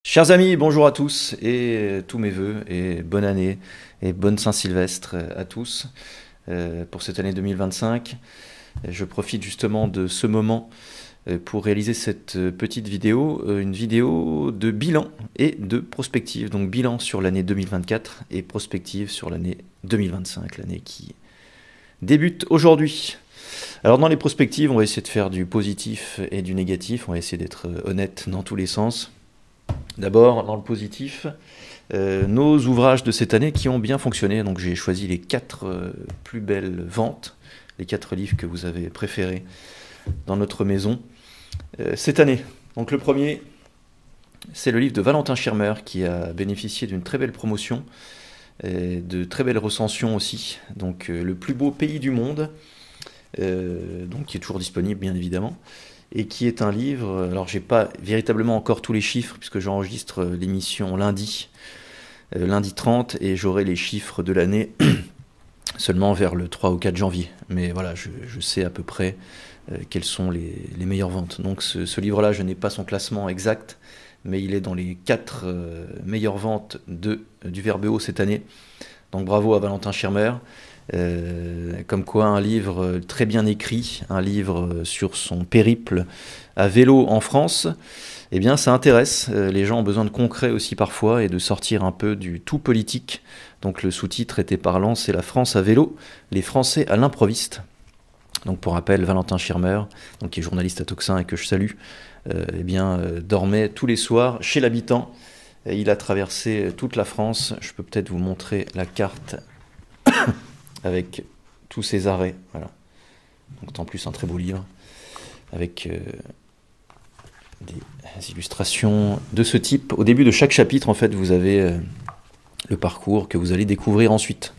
Chers amis, bonjour à tous et tous mes vœux et bonne année et bonne Saint-Sylvestre à tous pour cette année 2025. Je profite justement de ce moment pour réaliser cette petite vidéo, une vidéo de bilan et de prospective. Donc bilan sur l'année 2024 et prospective sur l'année 2025, l'année qui débute aujourd'hui. Alors dans les prospectives, on va essayer de faire du positif et du négatif, on va essayer d'être honnête dans tous les sens. D'abord, dans le positif, nos ouvrages de cette année qui ont bien fonctionné. Donc j'ai choisi les 4 plus belles ventes, les 4 livres que vous avez préférés dans notre maison cette année. Donc le premier, c'est le livre de Valentin Schirmer qui a bénéficié d'une très belle promotion et de très belles recensions aussi. Donc le plus beau pays du monde, donc qui est toujours disponible bien évidemment. Et qui est un livre, alors j'ai pas véritablement encore tous les chiffres puisque j'enregistre l'émission lundi 30, et j'aurai les chiffres de l'année seulement vers le 3 ou 4 janvier. Mais voilà, je sais à peu près quelles sont les meilleures ventes. Donc ce livre-là, je n'ai pas son classement exact, mais il est dans les 4 meilleures ventes du Verbeo cette année. Donc bravo à Valentin Schirmer. Comme quoi un livre très bien écrit, un livre sur son périple à vélo en France, eh bien ça intéresse. Les gens ont besoin de concret aussi parfois et de sortir un peu du tout politique. Donc le sous-titre était parlant, c'est La France à vélo, les Français à l'improviste. Donc pour rappel, Valentin Schirmer, donc qui est journaliste à Toxin et que je salue, dormait tous les soirs chez l'habitant. Il a traversé toute la France. Je peux peut-être vous montrer la carte avec tous ces arrêts. Voilà. Donc en plus un très beau livre avec des illustrations de ce type. Au début de chaque chapitre, en fait, vous avez le parcours que vous allez découvrir ensuite.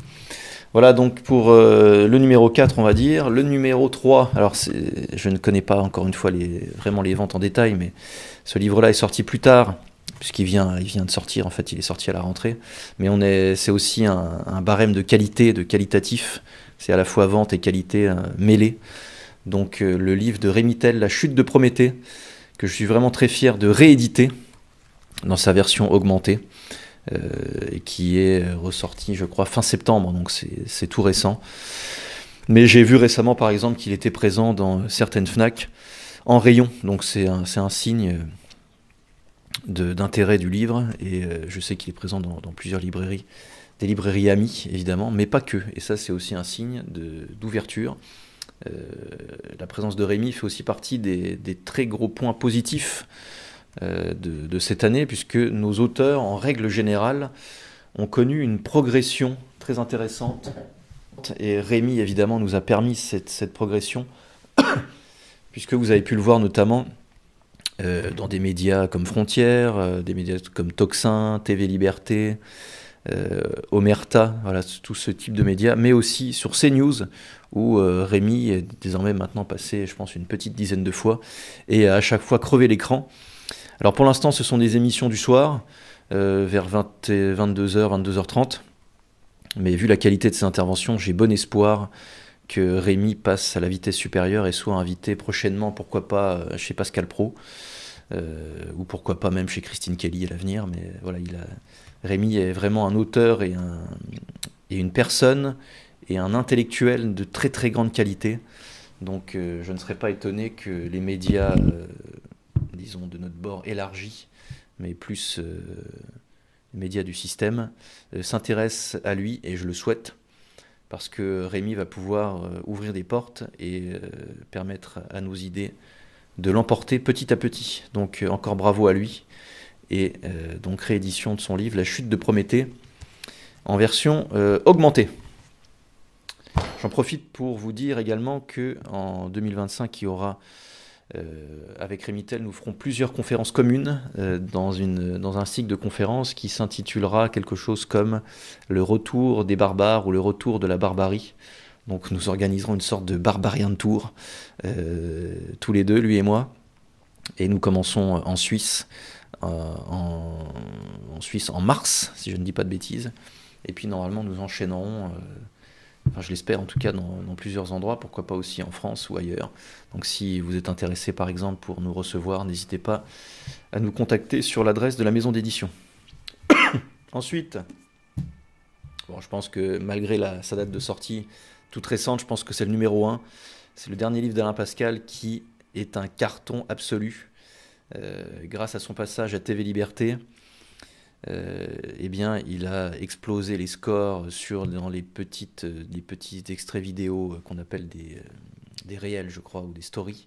Voilà donc pour le numéro 4, on va dire. Le numéro 3, alors je ne connais pas encore une fois vraiment les ventes en détail, mais ce livre-là est sorti plus tard, puisqu'il vient de sortir, en fait il est sorti à la rentrée, mais c'est aussi un barème de qualité, de qualitatif, c'est à la fois vente et qualité mêlée. Donc le livre de Rémy Tel, La chute de Prométhée, que je suis vraiment très fier de rééditer dans sa version augmentée, et qui est ressorti je crois fin septembre, donc c'est tout récent. Mais j'ai vu récemment par exemple qu'il était présent dans certaines Fnac en rayon, donc c'est un signe d'intérêt du livre, et je sais qu'il est présent dans plusieurs librairies, des librairies amies évidemment, mais pas que, et ça c'est aussi un signe d'ouverture. La présence de Rémy fait aussi partie des très gros points positifs de cette année, puisque nos auteurs en règle générale ont connu une progression très intéressante, et Rémy évidemment nous a permis cette progression, puisque vous avez pu le voir notamment dans des médias comme Frontières, des médias comme Toxin, TV Liberté, Omerta, voilà, tout ce type de médias, mais aussi sur CNews, où Rémy est désormais maintenant passé, je pense, une petite dizaine de fois, et a à chaque fois crevé l'écran. Alors pour l'instant, ce sont des émissions du soir, vers 22h, 22h30, mais vu la qualité de ces interventions, j'ai bon espoir que Rémy passe à la vitesse supérieure et soit invité prochainement, pourquoi pas chez Pascal Praud, ou pourquoi pas même chez Christine Kelly à l'avenir. Mais voilà, Rémy est vraiment un auteur et une personne et un intellectuel de très très grande qualité. Donc je ne serais pas étonné que les médias, disons de notre bord élargi, mais plus les médias du système, s'intéressent à lui, et je le souhaite, parce que Rémy va pouvoir ouvrir des portes et permettre à nos idées de l'emporter petit à petit. Donc encore bravo à lui, et donc réédition de son livre La chute de Prométhée en version augmentée. J'en profite pour vous dire également qu'en 2025, il y aura, avec Rémy Tel, nous ferons plusieurs conférences communes dans un cycle de conférences qui s'intitulera quelque chose comme Le retour des barbares ou Le retour de la barbarie. Donc nous organiserons une sorte de Barbarian Tour, tous les deux, lui et moi, et nous commençons en Suisse, en Suisse en mars, si je ne dis pas de bêtises, et puis normalement nous enchaînerons enfin je l'espère en tout cas dans plusieurs endroits, pourquoi pas aussi en France ou ailleurs. Donc si vous êtes intéressé par exemple pour nous recevoir, n'hésitez pas à nous contacter sur l'adresse de la maison d'édition. Ensuite, bon, je pense que malgré sa date de sortie toute récente, je pense que c'est le numéro 1. C'est le dernier livre d'Alain Pascal qui est un carton absolu. Grâce à son passage à TV Liberté, eh bien, il a explosé les scores dans les petits extraits vidéo qu'on appelle des réels, je crois, ou des stories.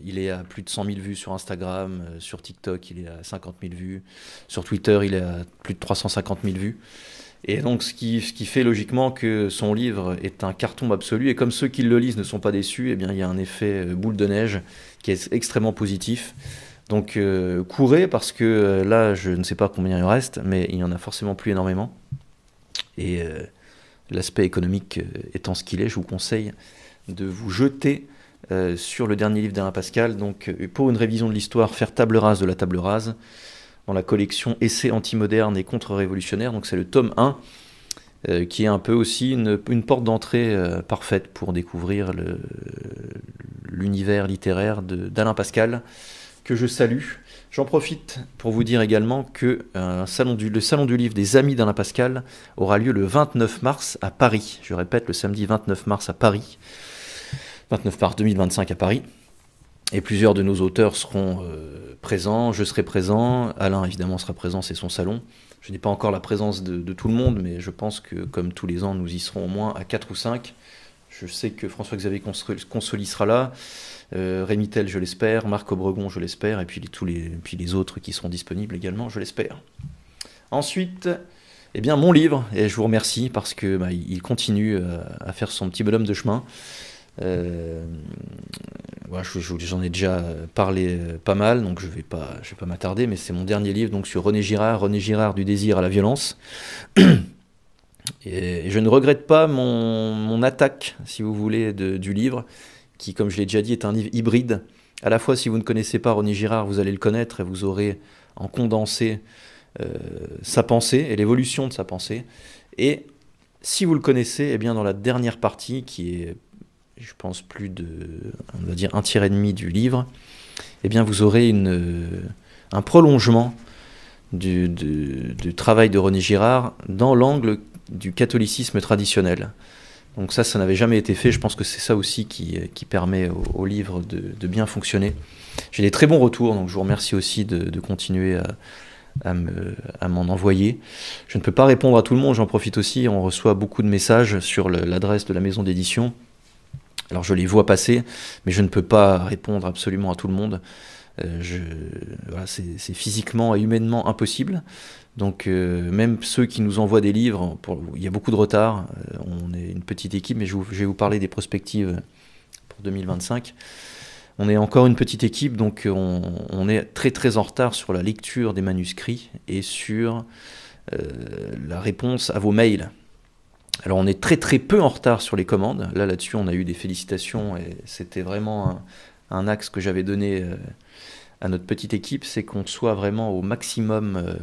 Il est à plus de 100 000 vues sur Instagram, sur TikTok, il est à 50 000 vues, sur Twitter, il est à plus de 350 000 vues. Et donc, ce qui fait logiquement que son livre est un carton absolu, et comme ceux qui le lisent ne sont pas déçus, eh bien, il y a un effet boule de neige qui est extrêmement positif. Donc, courez, parce que là, je ne sais pas combien il en reste, mais il n'y en a forcément plus énormément. Et l'aspect économique étant ce qu'il est, je vous conseille de vous jeter sur le dernier livre d'Alain Pascal. Donc, pour une révision de l'histoire, faire table rase de la table rase, dans la collection Essais anti-modernes et contre-révolutionnaires. Donc c'est le tome 1, qui est un peu aussi une porte d'entrée parfaite pour découvrir l'univers littéraire d'Alain Pascal, que je salue. J'en profite pour vous dire également que le salon du livre des Amis d'Alain Pascal aura lieu le 29 mars à Paris. Je répète, le samedi 29 mars à Paris. 29 mars 2025 à Paris. Et plusieurs de nos auteurs seront présents, je serai présent, Alain évidemment sera présent, c'est son salon. Je n'ai pas encore la présence de tout le monde, mais je pense que comme tous les ans, nous y serons au moins à 4 ou 5. Je sais que François-Xavier Consoli sera là, Rémi Tel, je l'espère, Marc Obregon, je l'espère, et puis les autres qui seront disponibles également, je l'espère. Ensuite, eh bien, mon livre, et je vous remercie parce que il continue à faire son petit bonhomme de chemin. Voilà, j'en ai déjà parlé pas mal, donc je vais pas m'attarder, mais c'est mon dernier livre donc sur René Girard du désir à la violence. Et je ne regrette pas mon attaque, si vous voulez, du livre, qui, comme je l'ai déjà dit, est un livre hybride. À la fois, si vous ne connaissez pas René Girard, vous allez le connaître et vous aurez en condensé sa pensée et l'évolution de sa pensée. Et si vous le connaissez, eh bien dans la dernière partie, qui est je pense plus on va dire un tiers et demi du livre, eh bien vous aurez un prolongement du travail de René Girard dans l'angle du catholicisme traditionnel. Donc ça n'avait jamais été fait, je pense que c'est ça aussi qui permet au livre de bien fonctionner. J'ai des très bons retours, donc je vous remercie aussi de continuer à m'en envoyer. Je ne peux pas répondre à tout le monde, j'en profite aussi, on reçoit beaucoup de messages sur l'adresse de la maison d'édition. Alors je les vois passer, mais je ne peux pas répondre absolument à tout le monde. Voilà, c'est physiquement et humainement impossible. Donc même ceux qui nous envoient des livres, il y a beaucoup de retard. On est une petite équipe, mais je vais vous parler des perspectives pour 2025. On est encore une petite équipe, donc on est très très en retard sur la lecture des manuscrits et sur la réponse à vos mails. Alors on est très très peu en retard sur les commandes. Là-dessus, on a eu des félicitations et c'était vraiment un axe que j'avais donné à notre petite équipe, c'est qu'on soit vraiment au maximum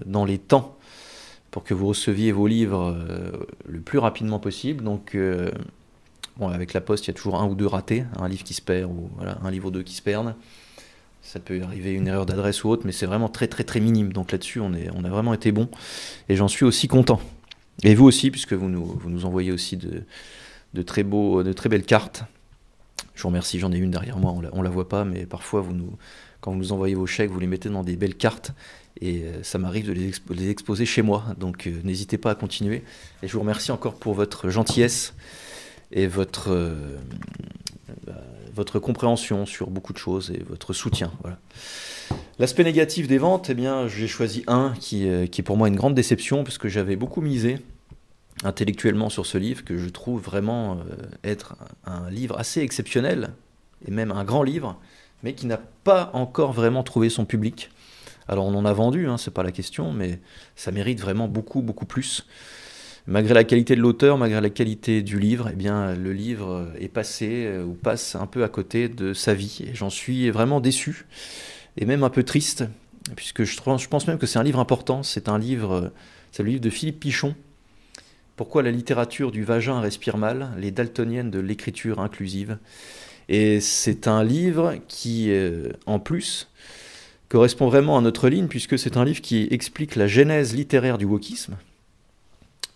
dans les temps pour que vous receviez vos livres le plus rapidement possible. Donc, bon, avec la poste, il y a toujours un ou deux ratés, un livre qui se perd ou voilà, un livre ou deux qui se perdent. Ça peut arriver une erreur d'adresse ou autre, mais c'est vraiment très très très minime. Donc là-dessus, on a vraiment été bon et j'en suis aussi content. Et vous aussi, puisque vous nous envoyez aussi de très belles cartes. Je vous remercie, j'en ai une derrière moi, on la voit pas, mais parfois quand vous nous envoyez vos chèques, vous les mettez dans des belles cartes, et ça m'arrive de les exposer chez moi, donc n'hésitez pas à continuer. Et je vous remercie encore pour votre gentillesse et votre compréhension sur beaucoup de choses et votre soutien. Voilà. L'aspect négatif des ventes, eh bien, j'ai choisi un qui est pour moi une grande déception, parce que j'avais beaucoup misé intellectuellement sur ce livre, que je trouve vraiment être un livre assez exceptionnel, et même un grand livre, mais qui n'a pas encore vraiment trouvé son public. Alors on en a vendu, hein, c'est pas la question, mais ça mérite vraiment beaucoup, beaucoup plus. Malgré la qualité de l'auteur, malgré la qualité du livre, eh bien, le livre est passé ou passe un peu à côté de sa vie, et j'en suis vraiment déçu, et même un peu triste, puisque je pense même que c'est un livre important. C'est le livre de Philippe Pichon, Pourquoi la littérature du vagin respire mal, les daltoniennes de l'écriture inclusive. Et c'est un livre qui, en plus, correspond vraiment à notre ligne, puisque c'est un livre qui explique la genèse littéraire du wokisme,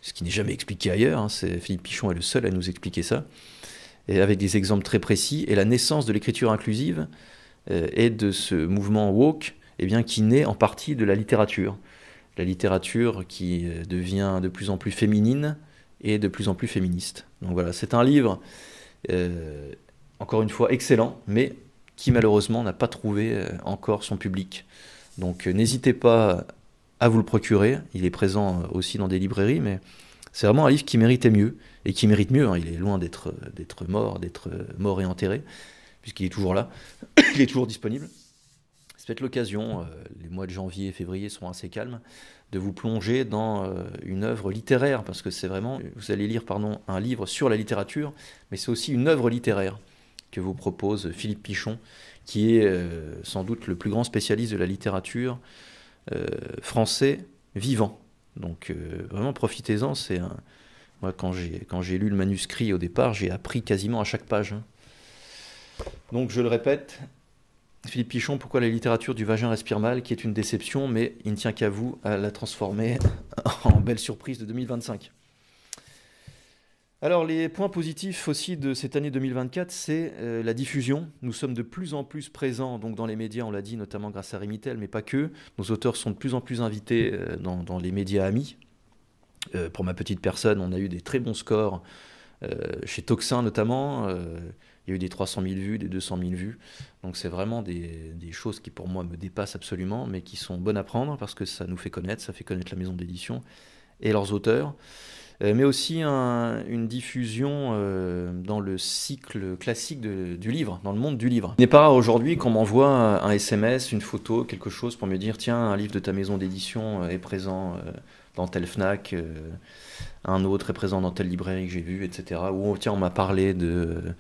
ce qui n'est jamais expliqué ailleurs, hein, Philippe Pichon est le seul à nous expliquer ça, et avec des exemples très précis, et la naissance de l'écriture inclusive et de ce mouvement woke, eh bien, qui naît en partie de la littérature qui devient de plus en plus féminine et de plus en plus féministe. Donc voilà, c'est un livre, encore une fois, excellent, mais qui malheureusement n'a pas trouvé encore son public. Donc n'hésitez pas à vous le procurer, il est présent aussi dans des librairies, mais c'est vraiment un livre qui méritait mieux, et qui mérite mieux, hein. Il est loin d'être mort et enterré, puisqu'il est toujours là, il est toujours disponible. C'est peut-être l'occasion, les mois de janvier et février seront assez calmes, de vous plonger dans une œuvre littéraire, parce que c'est vraiment, vous allez lire un livre sur la littérature, mais c'est aussi une œuvre littéraire que vous propose Philippe Pichon, qui est sans doute le plus grand spécialiste de la littérature français vivant. Donc vraiment profitez-en, moi quand j'ai lu le manuscrit au départ, j'ai appris quasiment à chaque page, hein. Donc je le répète, Philippe Pichon, pourquoi la littérature du vagin respire mal, qui est une déception, mais il ne tient qu'à vous à la transformer en belle surprise de 2025. Alors les points positifs aussi de cette année 2024, c'est la diffusion. Nous sommes de plus en plus présents donc, dans les médias, on l'a dit, notamment grâce à Rémitel, mais pas que. Nos auteurs sont de plus en plus invités dans les médias amis. Pour ma petite personne, on a eu des très bons scores chez Toxin notamment. Il y a eu des 300 000 vues, des 200 000 vues. Donc c'est vraiment des choses qui pour moi me dépassent absolument, mais qui sont bonnes à prendre parce que ça nous fait connaître, ça fait connaître la maison d'édition et leurs auteurs. Mais aussi une diffusion dans le cycle classique du livre, dans le monde du livre. Il n'est pas rare aujourd'hui qu'on m'envoie un SMS, une photo, quelque chose pour me dire « Tiens, un livre de ta maison d'édition est présent dans telle Fnac, un autre est présent dans telle librairie que j'ai vue, etc. » Ou « Tiens, on m'a parlé de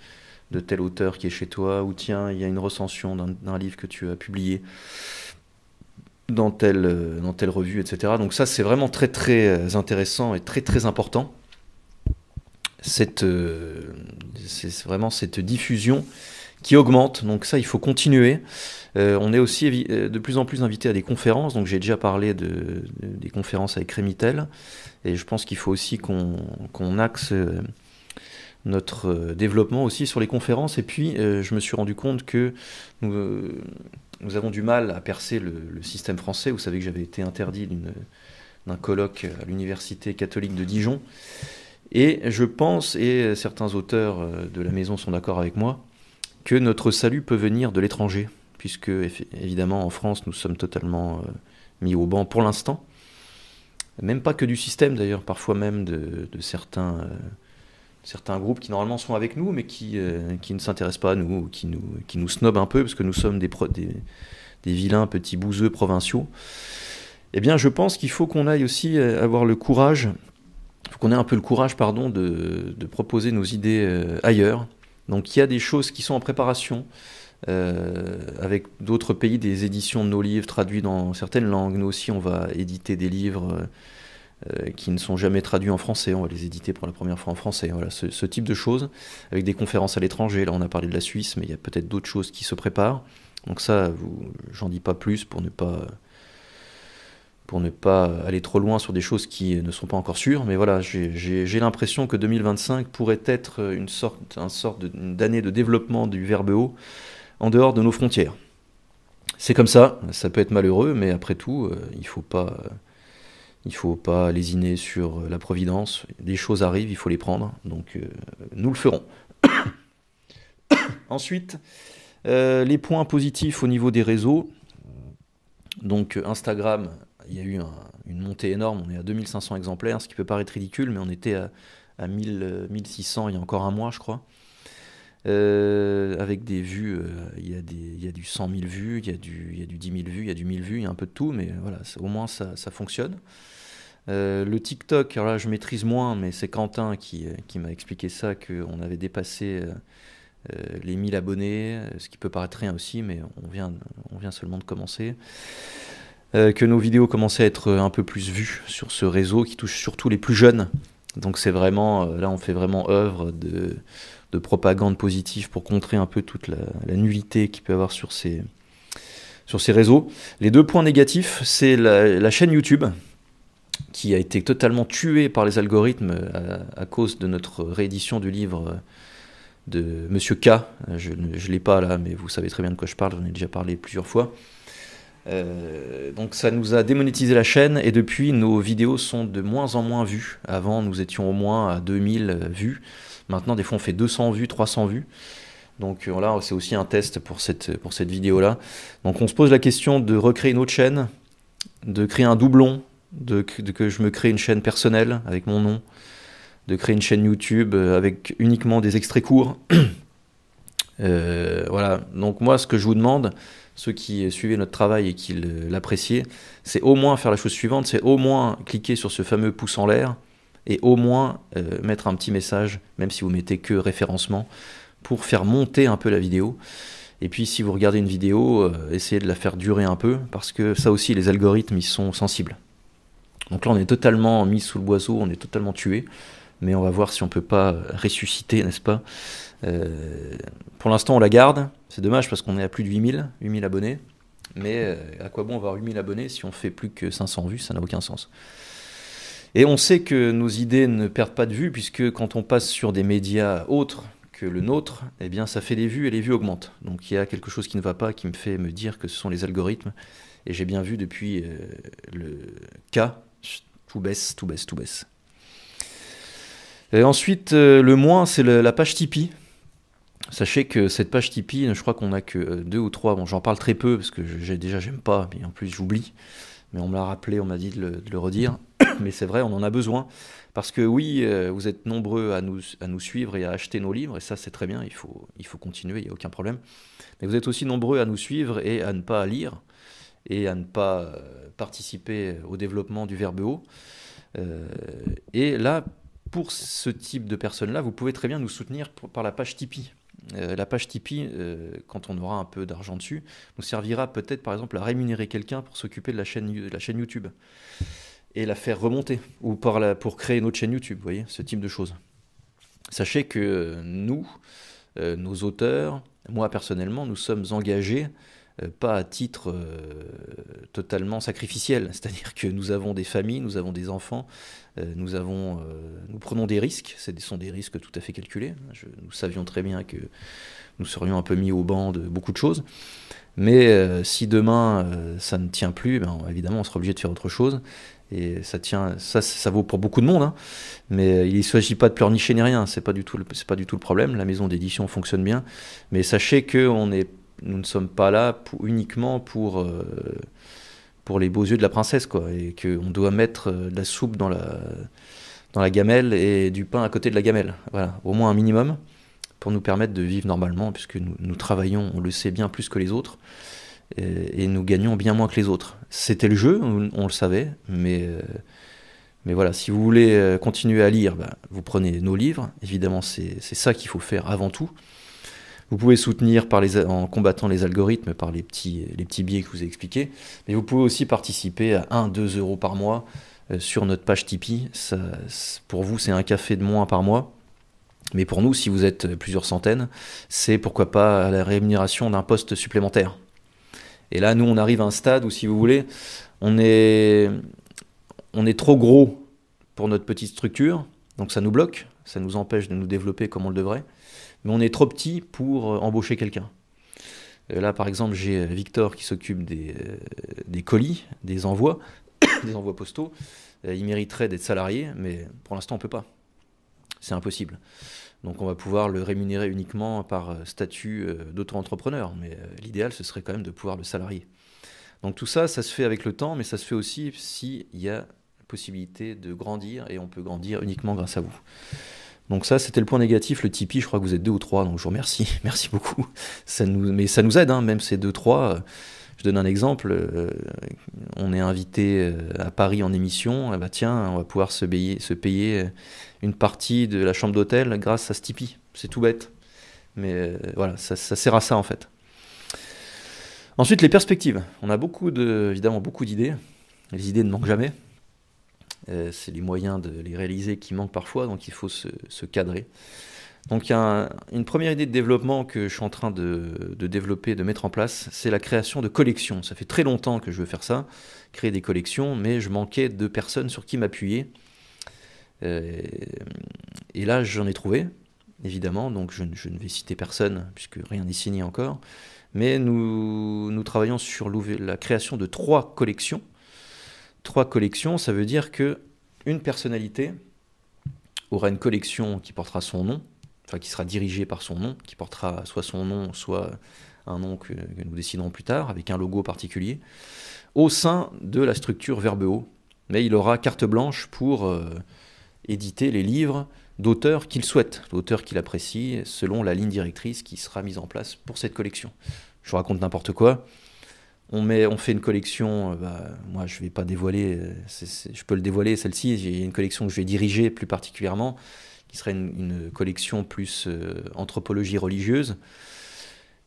tel auteur qui est chez toi » ou « Tiens, il y a une recension d'un livre que tu as publié dans telle revue, etc. » Donc ça, c'est vraiment très très intéressant et très très important. C'est vraiment cette diffusion qui augmente. Donc ça, il faut continuer. On est aussi de plus en plus invité à des conférences. Donc j'ai déjà parlé des conférences avec Rémitel. Et je pense qu'il faut aussi qu'on axe notre développement aussi sur les conférences. Et puis, je me suis rendu compte que nous avons du mal à percer le système français. Vous savez que j'avais été interdit d'un colloque à l'université catholique de Dijon. Et je pense, et certains auteurs de la maison sont d'accord avec moi, que notre salut peut venir de l'étranger, puisque évidemment en France nous sommes totalement mis au banc pour l'instant. Même pas que du système d'ailleurs, parfois même de certains groupes qui normalement sont avec nous, mais qui ne s'intéressent pas à nous, ou qui nous snobent un peu, parce que nous sommes des vilains petits bouseux provinciaux. Eh bien, je pense qu'il faut qu'on aille aussi avoir le courage, qu'on ait un peu le courage, de proposer nos idées ailleurs. Donc, il y a des choses qui sont en préparation, avec d'autres pays, des éditions de nos livres traduits dans certaines langues. Nous aussi, on va éditer des livres qui ne sont jamais traduits en français, on va les éditer pour la première fois en français. Voilà, ce type de choses, avec des conférences à l'étranger. Là, on a parlé de la Suisse, mais il y a peut-être d'autres choses qui se préparent. Donc ça, j'en dis pas plus pour ne pas aller trop loin sur des choses qui ne sont pas encore sûres. Mais voilà, j'ai l'impression que 2025 pourrait être une sorte d'année de développement du verbe haut en dehors de nos frontières. C'est comme ça peut être malheureux, mais après tout, il faut pas lésiner sur la providence. Des choses arrivent, il faut les prendre. Donc, nous le ferons. Ensuite, les points positifs au niveau des réseaux. Donc, Instagram, il y a eu une montée énorme. On est à 2500 exemplaires, ce qui peut paraître ridicule, mais on était à 1600 il y a encore un mois, je crois. Avec des vues, il y a du 100 000 vues, il y a du 10 000 vues, il y a du 1000 vues, il y a un peu de tout, mais voilà, au moins ça fonctionne. Le TikTok, alors là je maîtrise moins, mais c'est Quentin qui m'a expliqué ça, qu'on avait dépassé les 1000 abonnés, ce qui peut paraître rien aussi, mais on vient seulement de commencer. Que nos vidéos commençaient à être un peu plus vues sur ce réseau qui touche surtout les plus jeunes. Donc c'est vraiment, là on fait vraiment œuvre de propagande positive pour contrer un peu toute la nullité qu'il peut y avoir sur ces réseaux. Les deux points négatifs, c'est la chaîne YouTube, qui a été totalement tuée par les algorithmes à cause de notre réédition du livre de Monsieur K. Je ne l'ai pas là, mais vous savez très bien de quoi je parle, j'en ai déjà parlé plusieurs fois. Donc ça nous a démonétisé la chaîne, et depuis nos vidéos sont de moins en moins vues. Avant nous étions au moins à 2000 vues, maintenant des fois on fait 200 vues, 300 vues. Donc là c'est aussi un test pour cette vidéo là. Donc on se pose la question de recréer une autre chaîne, de créer un doublon, que je me crée une chaîne personnelle avec mon nom, de créer une chaîne YouTube avec uniquement des extraits courts. Voilà, donc moi ce que je vous demande, ceux qui suivaient notre travail et qui l'appréciaient, c'est au moins faire la chose suivante, c'est au moins cliquer sur ce fameux pouce en l'air et au moins mettre un petit message, même si vous mettez que référencement, pour faire monter un peu la vidéo. Et puis si vous regardez une vidéo, essayez de la faire durer un peu, parce que ça aussi les algorithmes ils sont sensibles. Donc là on est totalement mis sous le boisseau, on est totalement tué, mais on va voir si on peut pas ressusciter, n'est-ce pas? Pour l'instant on la garde, c'est dommage parce qu'on est à plus de 8000 abonnés, mais à quoi bon avoir 8000 abonnés si on fait plus que 500 vues, ça n'a aucun sens. Et on sait que nos idées ne perdent pas de vue, puisque quand on passe sur des médias autres que le nôtre, eh bien ça fait des vues et les vues augmentent. Donc il y a quelque chose qui ne va pas, qui me fait me dire que ce sont les algorithmes, et j'ai bien vu depuis le cas, tout baisse, tout baisse, tout baisse. Et ensuite, le moins, c'est la page Tipeee. Sachez que cette page Tipeee, je crois qu'on a que 2 ou 3. Bon, j'en parle très peu parce que j'aime pas, mais en plus j'oublie. Mais on me l'a rappelé, on m'a dit de le redire. Mais c'est vrai, on en a besoin. Parce que oui, vous êtes nombreux à nous suivre et à acheter nos livres, et ça c'est très bien, il faut continuer, il n'y a aucun problème. Mais vous êtes aussi nombreux à nous suivre et à ne pas lire, et à ne pas participer au développement du Verbe haut. Et là, pour ce type de personnes-là, vous pouvez très bien nous soutenir par la page Tipeee. La page Tipeee, quand on aura un peu d'argent dessus, nous servira peut-être par exemple à rémunérer quelqu'un pour s'occuper de la chaîne YouTube et la faire remonter, ou pour créer une autre chaîne YouTube, vous voyez, ce type de choses. Sachez que nous, nos auteurs, moi personnellement, nous sommes engagés pas à titre totalement sacrificiel, c'est-à-dire que nous avons des familles, nous avons des enfants, nous prenons des risques, ce sont des risques tout à fait calculés. Nous savions très bien que nous serions un peu mis au banc de beaucoup de choses, mais si demain ça ne tient plus, ben, évidemment on sera obligé de faire autre chose, et ça vaut pour beaucoup de monde, hein. Mais il ne s'agit pas de pleurnicher ni rien, c'est pas du tout le problème, la maison d'édition fonctionne bien, mais sachez que nous ne sommes pas là uniquement pour les beaux yeux de la princesse, quoi, et qu'on doit mettre de la soupe dans la gamelle et du pain à côté de la gamelle. Voilà, au moins un minimum pour nous permettre de vivre normalement, puisque nous travaillons, on le sait, bien plus que les autres, et nous gagnons bien moins que les autres. C'était le jeu, on le savait, mais voilà, si vous voulez continuer à lire, ben, vous prenez nos livres, évidemment c'est ça qu'il faut faire avant tout. Vous pouvez soutenir en combattant les algorithmes par les petits biais que je vous ai expliqués, mais vous pouvez aussi participer à 1-2 euros par mois sur notre page Tipeee. Ça, pour vous, c'est un café de moins par mois, mais pour nous, si vous êtes plusieurs centaines, c'est pourquoi pas à la rémunération d'un poste supplémentaire. Et là, nous, on arrive à un stade où, si vous voulez, on est trop gros pour notre petite structure, donc ça nous bloque, ça nous empêche de nous développer comme on le devrait. Mais on est trop petit pour embaucher quelqu'un. Là, par exemple, j'ai Victor qui s'occupe des colis, des envois postaux. Il mériterait d'être salarié, mais pour l'instant, on ne peut pas. C'est impossible. Donc, on va pouvoir le rémunérer uniquement par statut d'auto-entrepreneur. Mais l'idéal, ce serait quand même de pouvoir le salarier. Donc, tout ça, ça se fait avec le temps, mais ça se fait aussi s'il y a la possibilité de grandir, et on peut grandir uniquement grâce à vous. Donc ça, c'était le point négatif, le Tipeee, je crois que vous êtes 2 ou 3, donc je vous remercie, merci beaucoup. Mais ça nous aide, hein, même ces 2-3. Je donne un exemple, on est invité à Paris en émission, bah tiens, on va pouvoir se payer une partie de la chambre d'hôtel grâce à ce Tipeee. C'est tout bête, mais voilà, ça sert à ça en fait. Ensuite, les perspectives. On a évidemment beaucoup d'idées, les idées ne manquent jamais. C'est les moyens de les réaliser qui manquent parfois, donc il faut se cadrer. Donc il y a une première idée de développement que je suis en train de développer, de mettre en place, c'est la création de collections. Ça fait très longtemps que je veux faire ça, créer des collections, mais je manquais de personnes sur qui m'appuyer. Et là, j'en ai trouvé, évidemment, donc je ne vais citer personne, puisque rien n'est signé encore. Mais nous travaillons sur la création de 3 collections. 3 collections, ça veut dire qu'une personnalité aura une collection qui portera son nom, enfin qui sera dirigée par son nom, qui portera soit son nom, soit un nom que nous déciderons plus tard, avec un logo particulier, au sein de la structure Verbeo. Mais il aura carte blanche pour éditer les livres d'auteurs qu'il souhaite, d'auteurs qu'il apprécie, selon la ligne directrice qui sera mise en place pour cette collection. Je vous raconte n'importe quoi. On fait une collection, moi je ne vais pas dévoiler, je peux le dévoiler celle-ci, j'ai une collection que je vais diriger plus particulièrement, qui serait une collection plus anthropologie religieuse.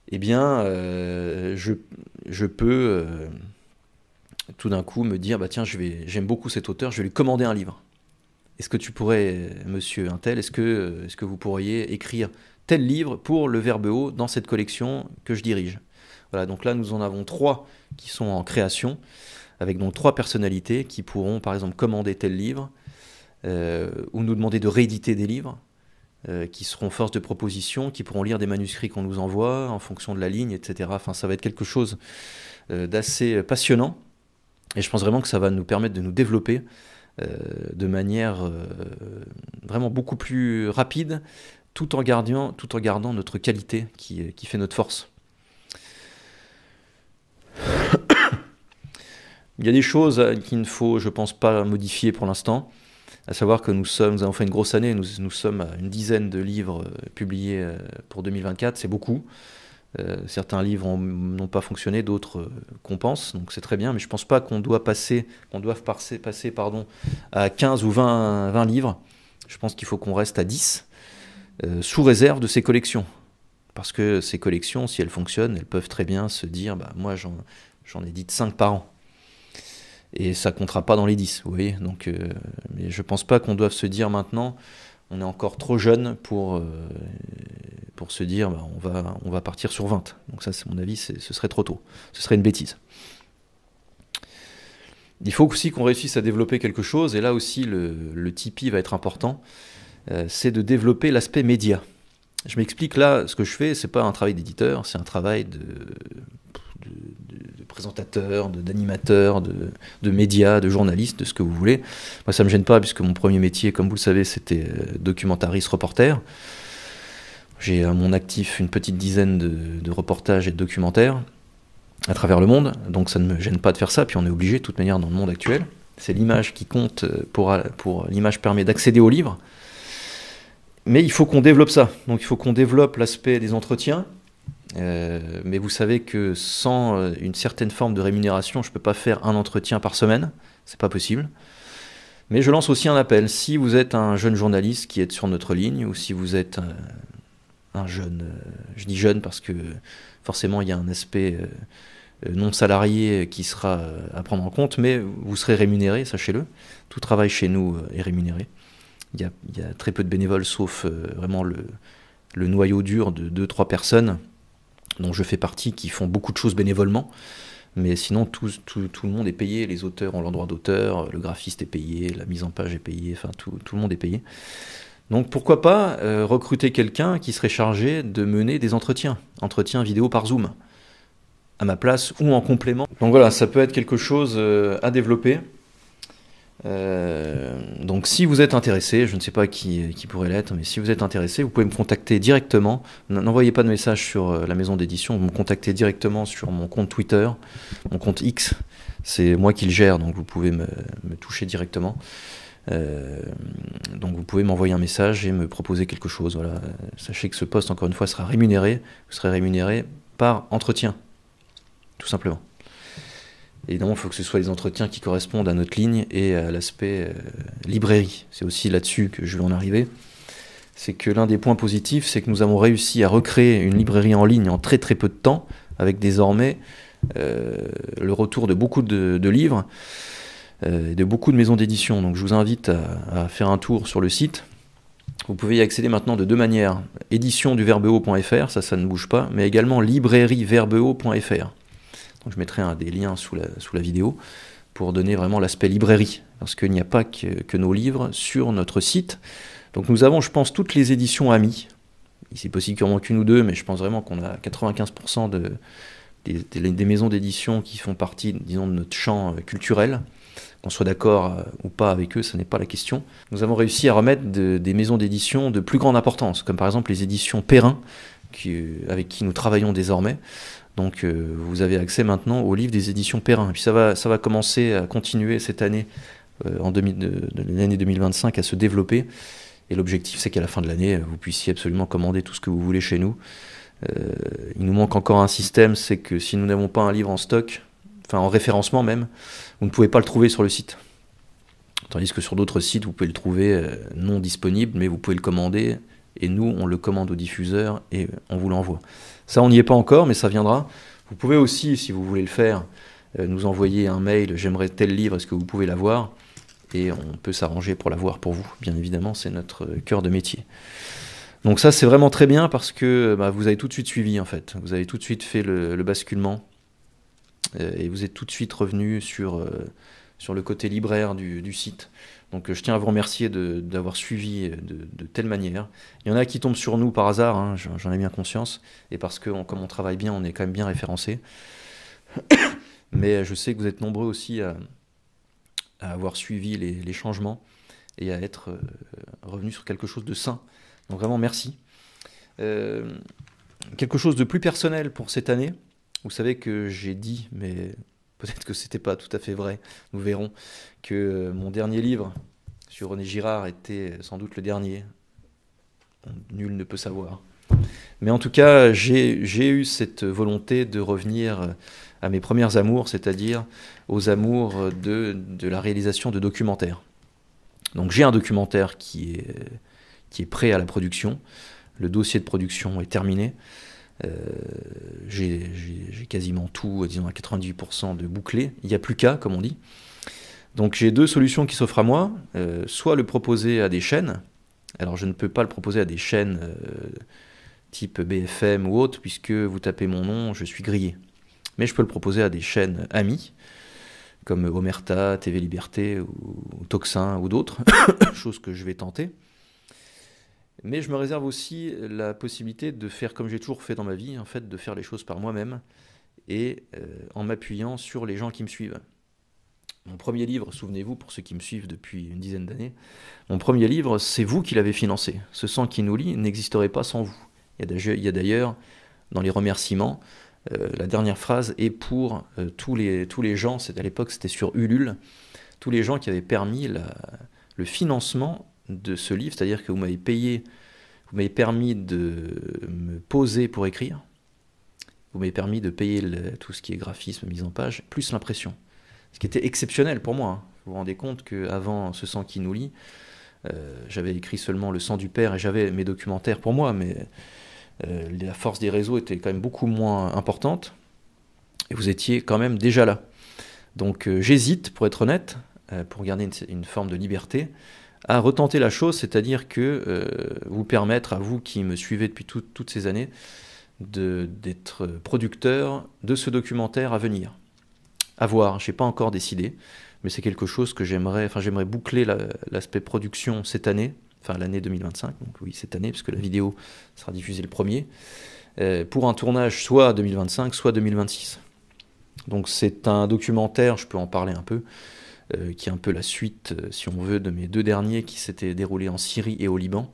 Eh bien, je peux tout d'un coup me dire, tiens, j'aime beaucoup cet auteur, je vais lui commander un livre. Est-ce que tu pourrais, monsieur Untel, est-ce que vous pourriez écrire tel livre pour le Verbeo dans cette collection que je dirige? Voilà, donc là, nous en avons 3 qui sont en création, avec donc 3 personnalités qui pourront, par exemple, commander tel livre, ou nous demander de rééditer des livres, qui seront force de proposition, qui pourront lire des manuscrits qu'on nous envoie en fonction de la ligne, etc. Enfin, ça va être quelque chose d'assez passionnant, et je pense vraiment que ça va nous permettre de nous développer de manière vraiment beaucoup plus rapide, tout en gardant notre qualité qui fait notre force. Il y a des choses qu'il ne faut, je pense, pas modifier pour l'instant, à savoir que nous avons fait une grosse année, nous sommes à une dizaine de livres publiés pour 2024, c'est beaucoup. Certains livres n'ont pas fonctionné, d'autres compensent, donc c'est très bien, mais je ne pense pas qu'on doive passer à 15 ou 20 livres. Je pense qu'il faut qu'on reste à 10, sous réserve de ces collections. Parce que ces collections, si elles fonctionnent, elles peuvent très bien se dire, moi j'en édite 5 par an. Et ça ne comptera pas dans les 10, vous voyez. Donc, mais je ne pense pas qu'on doive se dire maintenant, on est encore trop jeune pour se dire on va partir sur 20. Donc ça, c'est mon avis, ce serait trop tôt. Ce serait une bêtise. Il faut aussi qu'on réussisse à développer quelque chose, et là aussi le Tipeee va être important, c'est de développer l'aspect média. Je m'explique, là, ce que je fais, c'est pas un travail d'éditeur, c'est un travail de présentateur, d'animateur, de médias, de journaliste, de ce que vous voulez. Moi, ça ne me gêne pas, puisque mon premier métier, comme vous le savez, c'était documentariste, reporter. J'ai à mon actif une petite dizaine de reportages et de documentaires à travers le monde, donc ça ne me gêne pas de faire ça, puis on est obligé, de toute manière, dans le monde actuel. C'est l'image qui compte, l'image permet d'accéder aux livres, mais il faut qu'on développe ça. Donc il faut qu'on développe l'aspect des entretiens, mais vous savez que sans une certaine forme de rémunération, je ne peux pas faire un entretien par semaine, c'est pas possible. Mais je lance aussi un appel. Si vous êtes un jeune journaliste qui est sur notre ligne, ou si vous êtes un jeune, je dis jeune parce que forcément il y a un aspect non salarié qui sera à prendre en compte, mais vous serez rémunéré, sachez-le. Tout travail chez nous est rémunéré. Il y a très peu de bénévoles, sauf vraiment le noyau dur de 2-3 personnes dont je fais partie, qui font beaucoup de choses bénévolement. Mais sinon, tout le monde est payé. Les auteurs ont leur droit d'auteur, le graphiste est payé, la mise en page est payée, enfin tout le monde est payé. Donc pourquoi pas recruter quelqu'un qui serait chargé de mener des entretiens vidéo par Zoom, à ma place ou en complément. Donc voilà, ça peut être quelque chose à développer. Donc si vous êtes intéressé, je ne sais pas qui pourrait l'être, mais si vous êtes intéressé, vous pouvez me contacter directement. N'envoyez pas de message sur la maison d'édition, vous me contactez directement sur mon compte Twitter, mon compte X, c'est moi qui le gère, donc vous pouvez me toucher directement. Donc vous pouvez m'envoyer un message et me proposer quelque chose. Voilà. Sachez que ce poste, encore une fois, sera rémunéré. Vous serez rémunéré par entretien, tout simplement. Évidemment, il faut que ce soit les entretiens qui correspondent à notre ligne et à l'aspect librairie. C'est aussi là-dessus que je vais en arriver. C'est que l'un des points positifs, c'est que nous avons réussi à recréer une librairie en ligne en très très peu de temps, avec désormais le retour de beaucoup de livres. de beaucoup de maisons d'édition. Donc je vous invite à faire un tour sur le site. Vous pouvez y accéder maintenant de deux manières. Édition du verbeo.fr, ça ne bouge pas, mais également librairieverbeo.fr. Donc je mettrai des liens sous la vidéo pour donner vraiment l'aspect librairie, parce qu'il n'y a pas que nos livres sur notre site. Donc nous avons, je pense, toutes les éditions amies. C'est possible qu'il en manque une ou deux, mais je pense vraiment qu'on a 95% des maisons d'édition qui font partie, disons, de notre champ culturel. Qu'on soit d'accord ou pas avec eux, ce n'est pas la question. Nous avons réussi à remettre des maisons d'édition de plus grande importance, comme par exemple les éditions Perrin, avec qui nous travaillons désormais. Donc vous avez accès maintenant aux livres des éditions Perrin. Et puis ça va commencer à continuer cette année, l'année 2025, à se développer. Et l'objectif, c'est qu'à la fin de l'année, vous puissiez absolument commander tout ce que vous voulez chez nous. Il nous manque encore un système, c'est que si nous n'avons pas un livre en stock, enfin en référencement même, vous ne pouvez pas le trouver sur le site. Tandis que sur d'autres sites, vous pouvez le trouver non disponible, mais vous pouvez le commander, et nous, on le commande au diffuseur, et on vous l'envoie. Ça, on n'y est pas encore, mais ça viendra. Vous pouvez aussi, si vous voulez le faire, nous envoyer un mail, j'aimerais tel livre, est-ce que vous pouvez l'avoir ? Et on peut s'arranger pour l'avoir pour vous, bien évidemment, c'est notre cœur de métier. Donc ça, c'est vraiment très bien, parce que vous avez tout de suite suivi, en fait. Vous avez tout de suite fait le basculement, et vous êtes tout de suite revenu sur le côté libraire du site. Donc je tiens à vous remercier d'avoir suivi de telle manière. Il y en a qui tombent sur nous par hasard, hein, j'en ai bien conscience, et parce que comme on travaille bien, on est quand même bien référencé. Mais je sais que vous êtes nombreux aussi à avoir suivi les changements et à être revenus sur quelque chose de sain. Donc vraiment merci. Quelque chose de plus personnel pour cette année. Vous savez que j'ai dit, mais peut-être que c'était pas tout à fait vrai, nous verrons, que mon dernier livre sur René Girard était sans doute le dernier. Nul ne peut savoir. Mais en tout cas, j'ai eu cette volonté de revenir à mes premières amours, c'est-à-dire aux amours de la réalisation de documentaires. Donc j'ai un documentaire qui est prêt à la production. Le dossier de production est terminé. J'ai quasiment tout, disons à 98% de bouclé. Il n'y a plus qu'à, comme on dit. Donc j'ai deux solutions qui s'offrent à moi. Soit le proposer à des chaînes. Alors je ne peux pas le proposer à des chaînes type BFM ou autre, puisque vous tapez mon nom, je suis grillé. Mais je peux le proposer à des chaînes amies, comme Omerta, TV Liberté ou Toxin ou d'autres, chose que je vais tenter. Mais je me réserve aussi la possibilité de faire comme j'ai toujours fait dans ma vie, en fait, de faire les choses par moi-même et en m'appuyant sur les gens qui me suivent. Mon premier livre, souvenez-vous, pour ceux qui me suivent depuis une dizaine d'années, mon premier livre, c'est vous qui l'avez financé. Ce sang qui nous lie n'existerait pas sans vous. Il y a d'ailleurs, dans les remerciements, la dernière phrase est pour tous les gens, à l'époque c'était sur Ulule, tous les gens qui avaient permis le financement de ce livre, c'est-à-dire que vous m'avez permis de me poser pour écrire, vous m'avez permis de payer tout ce qui est graphisme, mise en page, plus l'impression. Ce qui était exceptionnel pour moi. Hein. Vous vous rendez compte qu'avant Ce sang qui nous lie, j'avais écrit seulement Le sang du père et j'avais mes documentaires pour moi, mais la force des réseaux était quand même beaucoup moins importante et vous étiez quand même déjà là. Donc j'hésite, pour être honnête, pour garder une forme de liberté, à retenter la chose, c'est-à-dire que vous permettre à vous qui me suivez depuis toutes ces années d'être producteur de ce documentaire à venir. À voir, je n'ai pas encore décidé, mais c'est quelque chose que j'aimerais boucler l'aspect production cette année, enfin l'année 2025, donc oui cette année, puisque la vidéo sera diffusée le premier, pour un tournage soit 2025, soit 2026. Donc c'est un documentaire, je peux en parler un peu, qui est un peu la suite, si on veut, de mes deux derniers qui s'étaient déroulés en Syrie et au Liban.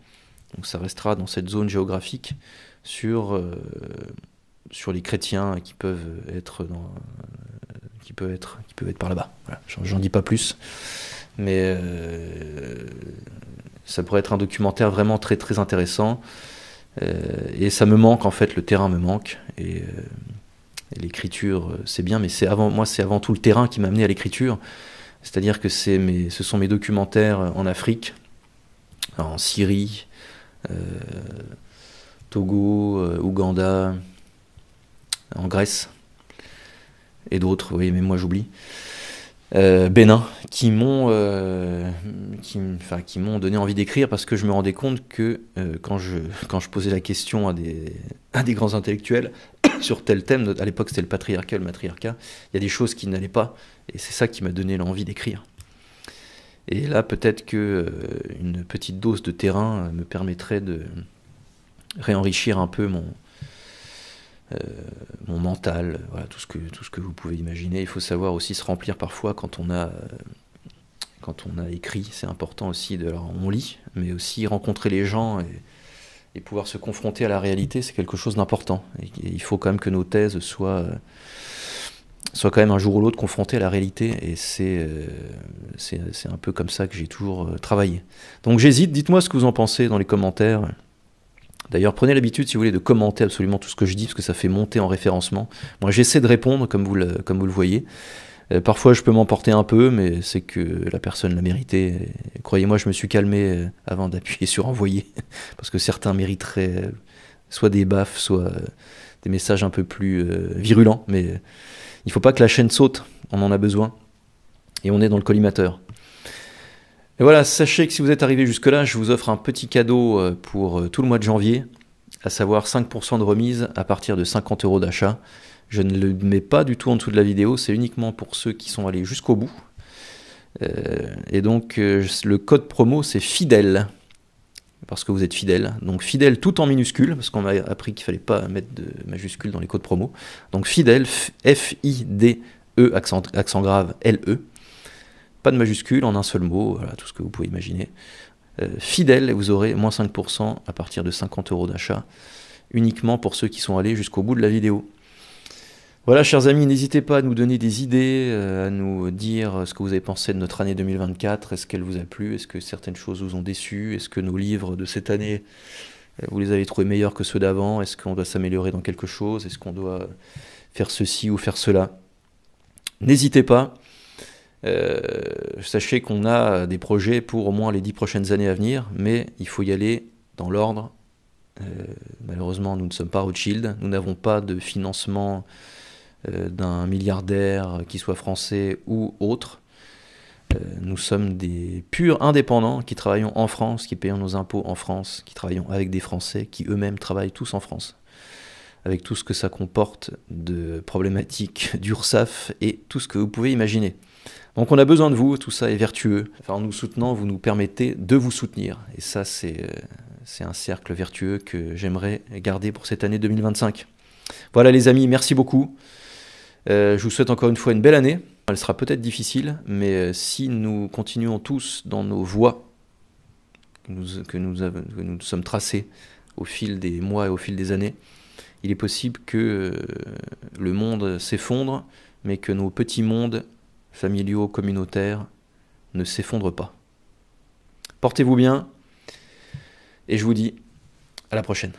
Donc ça restera dans cette zone géographique sur les chrétiens qui peuvent être par là-bas. Voilà, j'en dis pas plus, mais ça pourrait être un documentaire vraiment très très intéressant. Et ça me manque en fait, le terrain me manque et l'écriture c'est bien, mais c'est avant tout le terrain qui m'a amené à l'écriture. C'est-à-dire que ce sont mes documentaires en Afrique, en Syrie, Togo, Ouganda, en Grèce, et d'autres, oui, mais moi j'oublie. bénins qui m'ont donné envie d'écrire parce que je me rendais compte que quand je posais la question à des grands intellectuels sur tel thème, à l'époque c'était le patriarcat, le matriarcat, il y a des choses qui n'allaient pas et c'est ça qui m'a donné l'envie d'écrire. Et là peut-être que une petite dose de terrain me permettrait de réenrichir un peu mon mental, voilà, tout ce que vous pouvez imaginer. Il faut savoir aussi se remplir parfois quand on a écrit, c'est important aussi, alors on lit, mais aussi rencontrer les gens et pouvoir se confronter à la réalité, c'est quelque chose d'important. Et il faut quand même que nos thèses soient quand même un jour ou l'autre confrontées à la réalité, et c'est un peu comme ça que j'ai toujours travaillé. Donc j'hésite, dites-moi ce que vous en pensez dans les commentaires. D'ailleurs, prenez l'habitude, si vous voulez, de commenter absolument tout ce que je dis, parce que ça fait monter en référencement. Moi, j'essaie de répondre, comme vous le voyez. Parfois, je peux m'emporter un peu, mais c'est que la personne l'a mérité. Croyez-moi, je me suis calmé avant d'appuyer sur envoyer, parce que certains mériteraient soit des baffes, soit des messages un peu plus virulents. Mais il ne faut pas que la chaîne saute, on en a besoin. Et on est dans le collimateur. Et voilà, sachez que si vous êtes arrivé jusque-là, je vous offre un petit cadeau pour tout le mois de janvier, à savoir 5% de remise à partir de 50 € d'achat. Je ne le mets pas du tout en dessous de la vidéo, c'est uniquement pour ceux qui sont allés jusqu'au bout. Et donc le code promo c'est FIDELE, parce que vous êtes fidèle. Donc FIDELE tout en minuscule, parce qu'on m'a appris qu'il ne fallait pas mettre de majuscule dans les codes promo. Donc FIDELE, F-I-D-E, accent grave, L-E. Pas de majuscule, en un seul mot, voilà, tout ce que vous pouvez imaginer. Fidèle, vous aurez moins 5% à partir de 50 € d'achat, uniquement pour ceux qui sont allés jusqu'au bout de la vidéo. Voilà, chers amis, n'hésitez pas à nous donner des idées, à nous dire ce que vous avez pensé de notre année 2024. Est-ce qu'elle vous a plu? Est-ce que certaines choses vous ont déçu? Est-ce que nos livres de cette année, vous les avez trouvés meilleurs que ceux d'avant? Est-ce qu'on doit s'améliorer dans quelque chose? Est-ce qu'on doit faire ceci ou faire cela? N'hésitez pas. Sachez qu'on a des projets pour au moins les 10 prochaines années à venir, mais il faut y aller dans l'ordre. Malheureusement, nous ne sommes pas Rothschild, nous n'avons pas de financement d'un milliardaire qui soit français ou autre. Nous sommes des purs indépendants qui travaillons en France, qui payons nos impôts en France, qui travaillons avec des Français qui eux-mêmes travaillent tous en France, avec tout ce que ça comporte de problématiques d'URSSAF et tout ce que vous pouvez imaginer. Donc on a besoin de vous, tout ça est vertueux. Enfin, en nous soutenant, vous nous permettez de vous soutenir. Et ça, c'est un cercle vertueux que j'aimerais garder pour cette année 2025. Voilà les amis, merci beaucoup. Je vous souhaite encore une fois une belle année. Elle sera peut-être difficile, mais si nous continuons tous dans nos voies que nous sommes tracées au fil des mois et au fil des années, il est possible que le monde s'effondre, mais que nos petits mondes familiaux, communautaires, ne s'effondrent pas. Portez-vous bien, et je vous dis à la prochaine.